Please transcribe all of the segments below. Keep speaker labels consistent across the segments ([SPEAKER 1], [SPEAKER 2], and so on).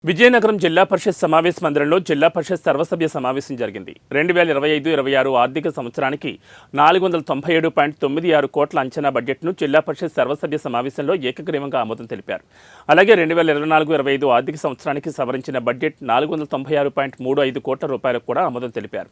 [SPEAKER 1] విజయనగరం జిల్లా పరిషత్ సమావేశ మందిరంలో జిల్లా పరిషత్ సర్వసభ్య సమావేశం జరిగింది. 2025-26 ఆర్థిక సంవత్సరానికి 497.96 కోట్ల అంచనా బడ్జెట్ను జిల్లా పరిషత్ సర్వసభ్య సమావేశంలో ఏకగ్రీవంగా ఆమోదం తెలిపారు. అలాగే 2024-25 ఆర్థిక సంవత్సరానికి సవరించిన బడ్జెట్ 496.35 కోట్ల రూపాయలకు కూడా ఆమోదం తెలిపారు.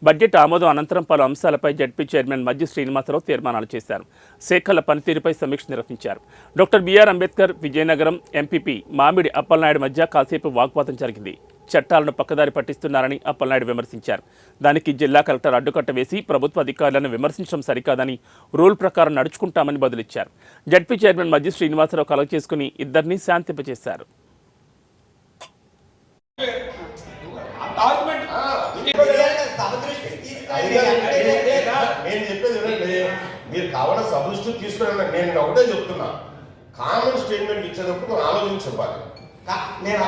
[SPEAKER 1] బడ్జెట్ ఆమోదం అనంతరం పలు అంశాలపై జడ్పీ చైర్మన్ మజ్జి శ్రీనివాసరావు తీర్మానాలు చేశారు. శాఖల పనితీరుపై సమీక్ష నిర్వహించారు. Doctor B R Ambedkar Vizianagaram MPP Mamidi Appalanaidu మధ్య కాసేపు వాగ్వాదం జరిగింది. చట్టాలను పక్కదారి పట్టిస్తున్నారని అప్పలనాయుడు విమర్శించారు. దానికి జిల్లా కలెక్టర్ అడ్డుకట్ట వేసి ప్రభుత్వ అధికారులను విమర్శించడం సరికాదని రూల్ ప్రకారం నడుచుకుంటామని బదులిచ్చారు. జడ్పీ చైర్మన్ మజ్జి శ్రీనివాసరావు కలెక్ట్ చేసుకుని ఇద్దరిని శాంతింపచేశారు.
[SPEAKER 2] కామన్ స్టేట్మెంట్ ఇచ్చేటప్పుడు మనం ఆలోచించాలి.
[SPEAKER 3] నేను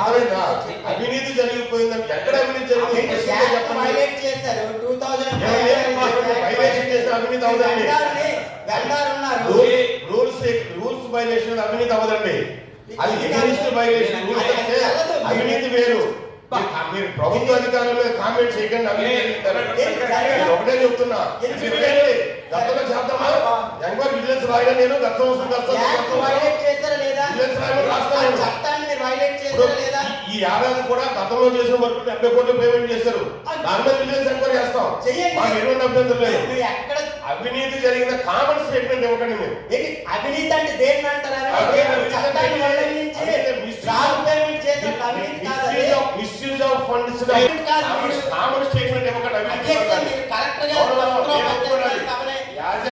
[SPEAKER 2] అవినీతి జరిగిపోయిందంటే ఎక్కడ అవినీతి జరిగింది? రూల్స్ వైలేషన్ అవినీతి అవదండి. అది వైలేషన్. రూల్స్ అంటే అవినీతి వేరు. మీరు ప్రభుత్వ అధికారులు కామెంట్ చేయకండి. ఒకటే చెప్తున్నా, గతంలో చేద్దామా ఎంక్వైరీ విజిలెన్స్ రాయగా నేను గతం ఈ ఏడాది కూడా గతంలో చేసిన వర్క్ 70 కోట్లు పేమెంట్ చేశారు. దాని మీద విజిలెన్స్ ఎంక్వైరీ చేస్తాం. మాకు ఎటువంటి అభ్యంతరం లేదు. అవినీతి జరిగిన కామన్ స్టేట్మెంట్ ఇవ్వకండి. మీరు
[SPEAKER 3] అవినీతి అంటే దేన్ని అంటారు?
[SPEAKER 2] Misuse of funds common statement ఇవ్వకండి.